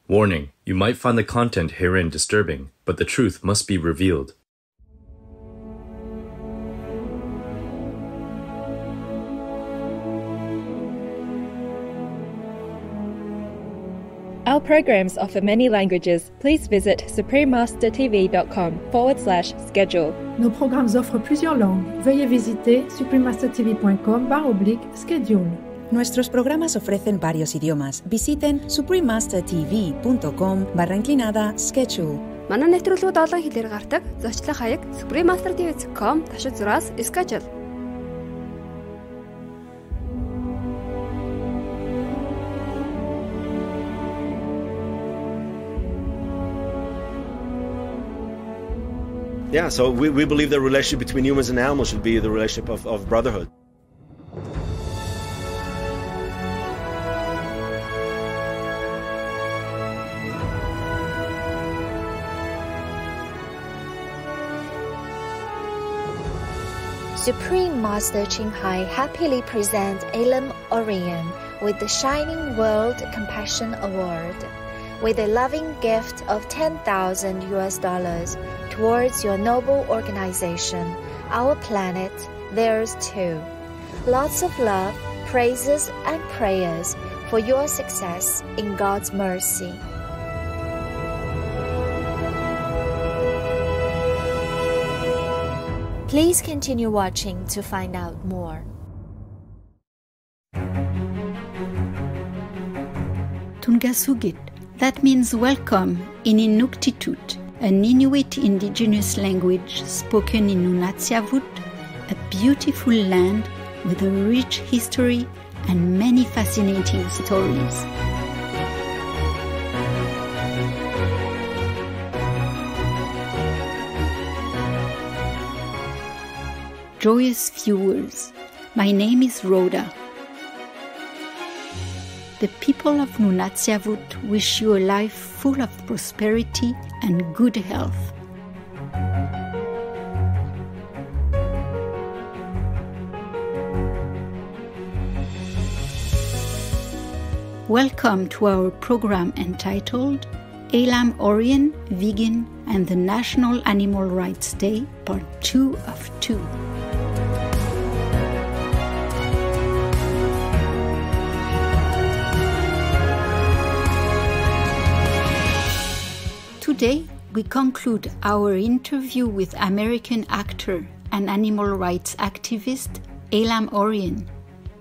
Warning, you might find the content herein disturbing, but the truth must be revealed. Our programs offer many languages. Please visit suprememastertv.com/schedule. Nos programmes offrent plusieurs langues. Veuillez visiter suprememastertv.com/schedule. Nuestros programas ofrecen varios idiomas. Visiten suprememastertv.com/schedule. Манай нэвтрүүлгүүд олон хэлээр гардаг. Зочлох хаяг suprememastertv.com/schedule. Yeah, so we believe the relationship between humans and animals should be the relationship of brotherhood. Supreme Master Ching Hai happily presents Aylam Orian with the Shining World Compassion Award, with a loving gift of $10,000 towards your noble organization, Our Planet, Theirs Too. Lots of love, praises, and prayers for your success in God's mercy. Please continue watching to find out more. Tungasugit, that means welcome in Inuktitut, an Inuit indigenous language spoken in Nunatsiavut, a beautiful land with a rich history and many fascinating stories. Joyous viewers, my name is Rhoda. The people of Nunatsiavut wish you a life full of prosperity and good health. Welcome to our program entitled Aylam Orian, Vegan and the National Animal Rights Day, Part 2 of 2. Today, we conclude our interview with American actor and animal rights activist Aylam Orian.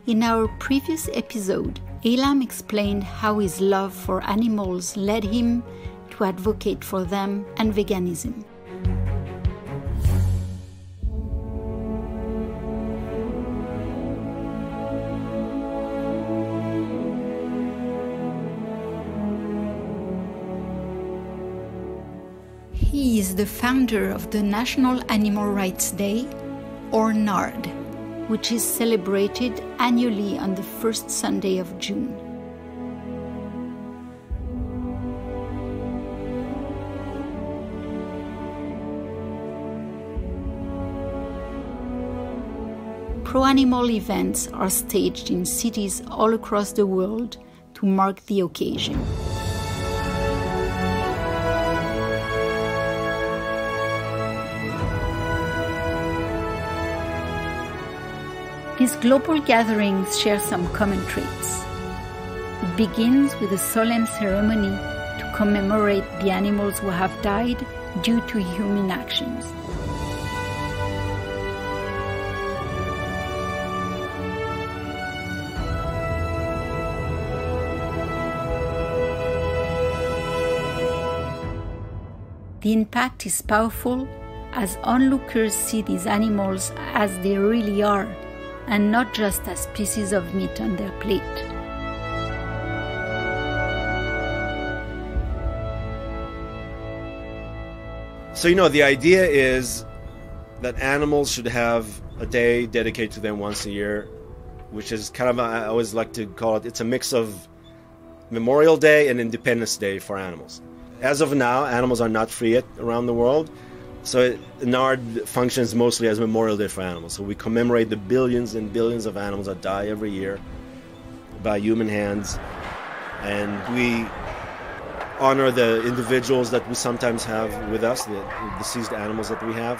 In our previous episode, Aylam explained how his love for animals led him to advocate for them and veganism. He is the founder of the National Animal Rights Day, or NARD, which is celebrated annually on the first Sunday of June. Pro-animal events are staged in cities all across the world to mark the occasion. These global gatherings share some common traits. It begins with a solemn ceremony to commemorate the animals who have died due to human actions. The impact is powerful as onlookers see these animals as they really are, and not just as pieces of meat on their plate. So, the idea is that animals should have a day dedicated to them once a year, which is kind of, I always like to call it, it's a mix of Memorial Day and Independence Day for animals. As of now, animals are not free yet around the world. So NARD functions mostly as Memorial Day for animals. So we commemorate the billions and billions of animals that die every year by human hands. And we honor the individuals that we sometimes have with us, the deceased animals that we have.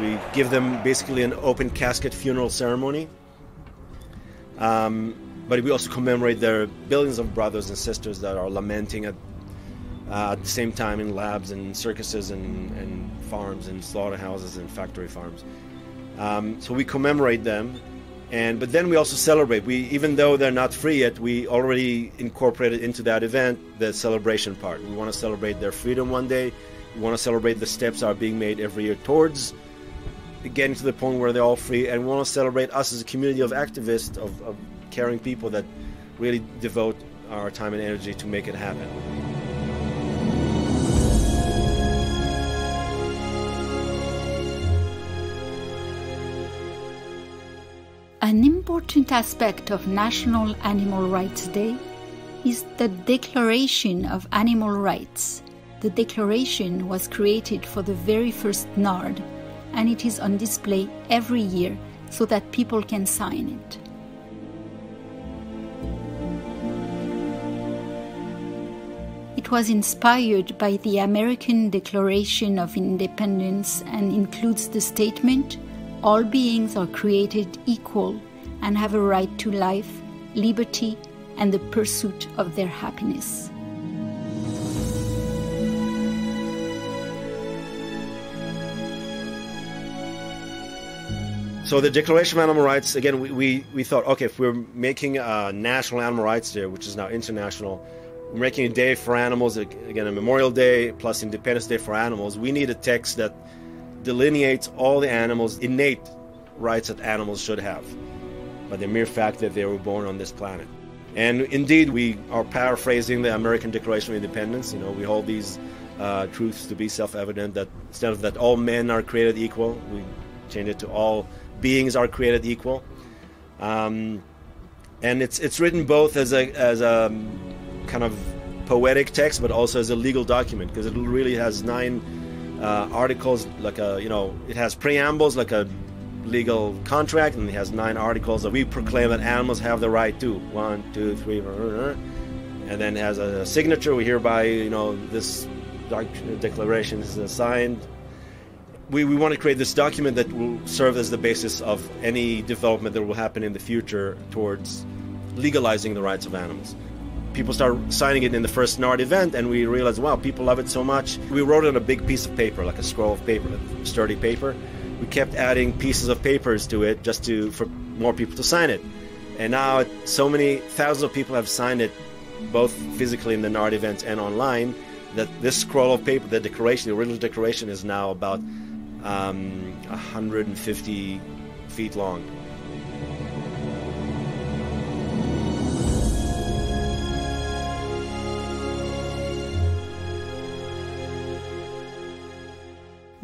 We give them basically an open casket funeral ceremony. But we also commemorate their billions of brothers and sisters that are lamenting at the same time in labs and circuses and farms and slaughterhouses and factory farms. So we commemorate them, but then we also celebrate. Even though they're not free yet, we already incorporated into that event the celebration part. We want to celebrate their freedom one day. We want to celebrate the steps that are being made every year towards getting to the point where they're all free, and we want to celebrate us as a community of activists, of caring people that really devote our time and energy to make it happen. An important aspect of National Animal Rights Day is the Declaration of Animal Rights. The declaration was created for the very first NARD, and it is on display every year so that people can sign it. It was inspired by the American Declaration of Independence and includes the statement, "All beings are created equal and have a right to life, liberty, and the pursuit of their happiness." So the Declaration of Animal Rights, again, we thought, okay, if we're making a National Animal Rights Day, which is now international, we're making a day for animals, again, a Memorial Day plus Independence Day for animals, we need a text that delineates all the animals' innate rights that animals should have, by the mere fact that they were born on this planet. And indeed, we are paraphrasing the American Declaration of Independence. You know, we hold these truths to be self-evident, that instead of that all men are created equal, we change it to all beings are created equal. And it's written both as a kind of poetic text, but also as a legal document, because it really has 9 articles, it has preambles like a legal contract, and it has 9 articles that we proclaim that animals have the right to. 1, 2, 3, and then it has a signature. We hereby, this declaration is signed. We want to create this document that will serve as the basis of any development that will happen in the future towards legalizing the rights of animals. People start signing it in the first NARD event, and we realized, wow, people love it so much. We wrote it on a big piece of paper, like a scroll of paper, sturdy paper. We kept adding pieces of papers to it for more people to sign it. And now so many thousands of people have signed it, both physically in the NARD events and online, that this scroll of paper, the original declaration, is now about 150 feet long.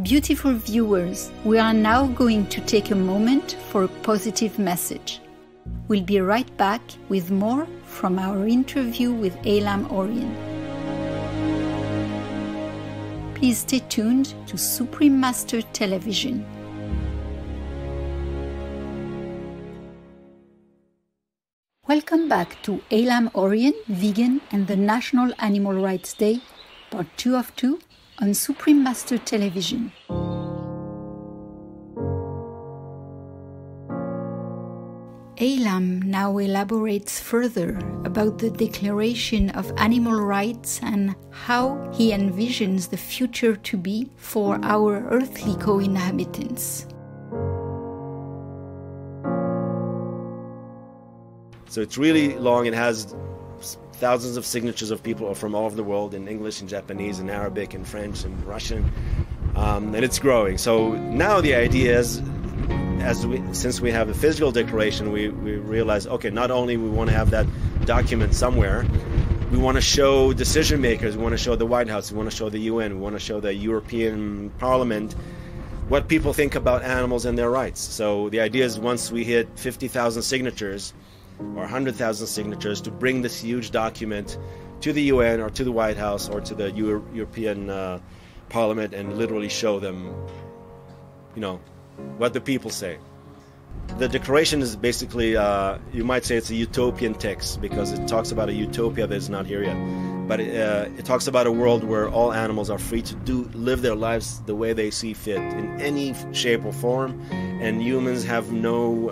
Beautiful viewers, we are now going to take a moment for a positive message. We'll be right back with more from our interview with Aylam Orian. Please stay tuned to Supreme Master Television. Welcome back to Aylam Orian, Vegan and the National Animal Rights Day, Part 2 of 2, on Supreme Master Television. Aylam now elaborates further about the Declaration of Animal Rights and how he envisions the future to be for our earthly co-inhabitants. So it's really long. It has thousands of signatures of people from all over the world in English and Japanese and Arabic and French and Russian, and it's growing. So now the idea is, since we have a physical declaration, we realize, okay, not only we want to have that document somewhere, we want to show decision makers, we want to show the White House, we want to show the UN, we want to show the European Parliament what people think about animals and their rights. So the idea is, once we hit 50,000 signatures or 100,000 signatures, to bring this huge document to the UN or to the White House or to the European Parliament and literally show them, what the people say. The Declaration is basically, you might say it's a utopian text because it talks about a utopia that is not here yet. But it talks about a world where all animals are free to live their lives the way they see fit in any shape or form, and humans have no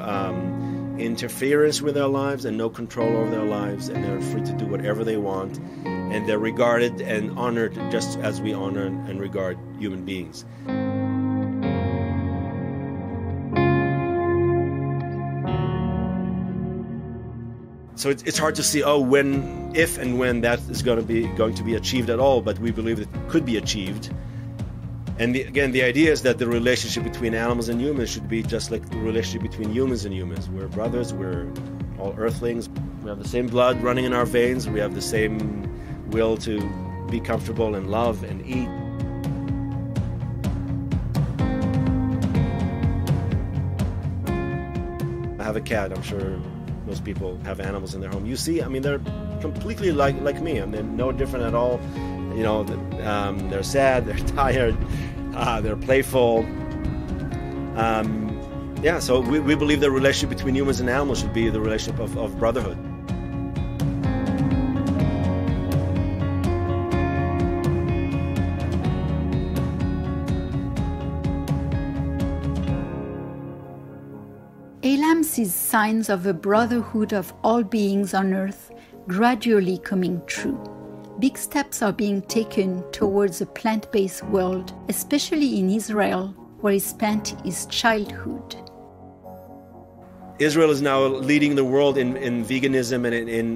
interference with their lives and no control over their lives, and they're free to do whatever they want, and they're regarded and honored just as we honor and regard human beings. So it's hard to see, if and when that is going to be achieved at all, but we believe it could be achieved. And the idea is that the relationship between animals and humans should be just like the relationship between humans and humans. We're brothers, we're all earthlings, we have the same blood running in our veins, we have the same will to be comfortable and love and eat. I have a cat, I'm sure most people have animals in their home. You see, I mean, they're completely like me. I mean, they're no different at all. You know, they're sad, they're tired, they're playful. So we believe the relationship between humans and animals should be the relationship of brotherhood. Aylam sees signs of a brotherhood of all beings on earth gradually coming true. Big steps are being taken towards a plant-based world, especially in Israel, where he spent his childhood. Israel is now leading the world in veganism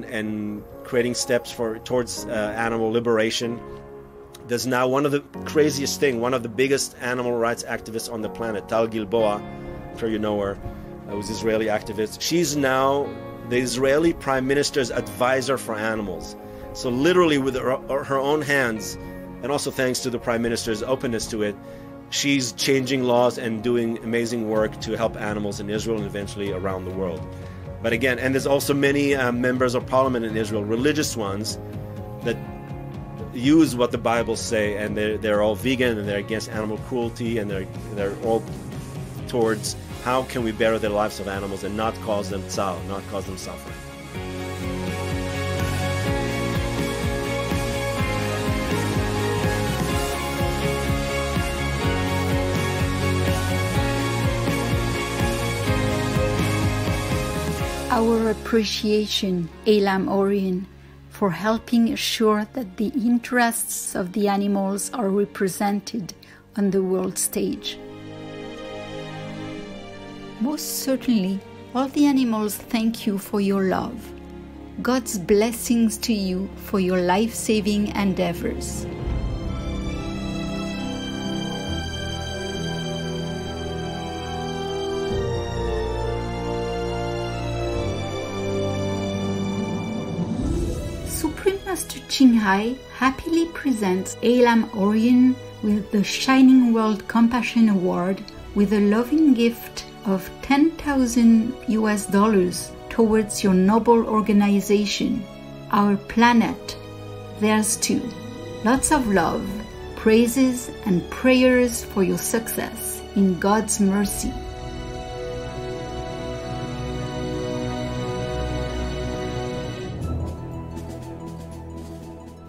and creating steps towards animal liberation. There's now one of the craziest thing, one of the biggest animal rights activists on the planet, Tal Gilboa, I'm sure you know her, was Israeli activist. She's now the Israeli Prime Minister's advisor for animals. So literally with her own hands, and also thanks to the Prime Minister's openness to it, she's changing laws and doing amazing work to help animals in Israel and eventually around the world. But again, and there's also many members of parliament in Israel, religious ones, that use what the Bible say, and they're all vegan and they're against animal cruelty, and they're all towards how can we better the lives of animals and not cause them tzar, not cause them suffering. Our appreciation, Aylam Orian, for helping assure that the interests of the animals are represented on the world stage. Most certainly, all the animals thank you for your love. God's blessings to you for your life-saving endeavors. Supreme Master Ching Hai happily presents Aylam Orian with the Shining World Compassion Award with a loving gift of $10,000 towards your noble organization, Our Planet, Theirs Too. Lots of love, praises and prayers for your success in God's mercy.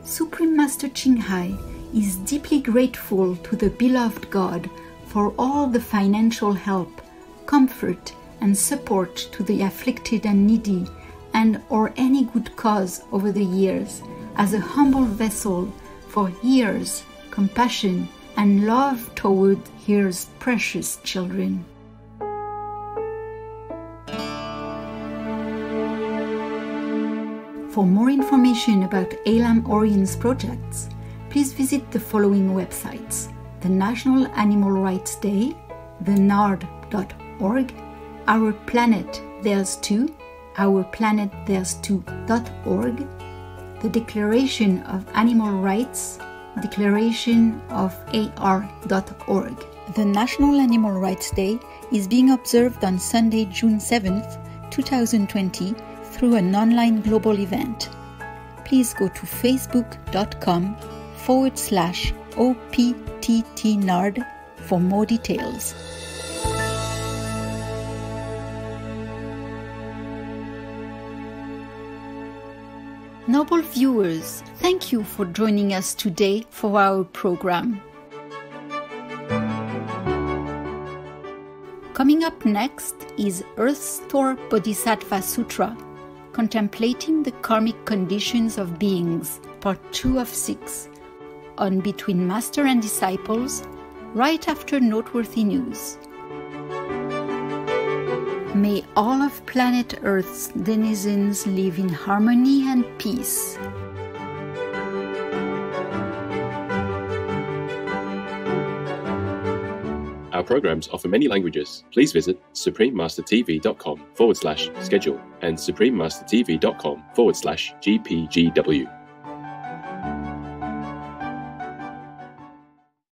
Supreme Master Ching Hai is deeply grateful to the beloved God for all the financial help, comfort and support to the afflicted and needy, and or any good cause over the years, as a humble vessel for His compassion and love toward His precious children. For more information about Aylam Orian's projects, please visit the following websites: the National Animal Rights Day, thenard.org, Our Planet Theirs Too, ourplanettherestoo.org, the Declaration of Animal Rights, declarationofar.org. The National Animal Rights Day is being observed on Sunday, June 7th, 2020, through an online global event. Please go to facebook.com/OPTTNARD for more details. Noble viewers, thank you for joining us today for our program. Coming up next is Earth's Thor Bodhisattva Sutra, Contemplating the Karmic Conditions of Beings, Part 2 of 6, on Between Master and Disciples, right after noteworthy news. May all of planet Earth's denizens live in harmony and peace. Our programs offer many languages. Please visit suprememastertv.com/schedule and suprememastertv.com/GPGW.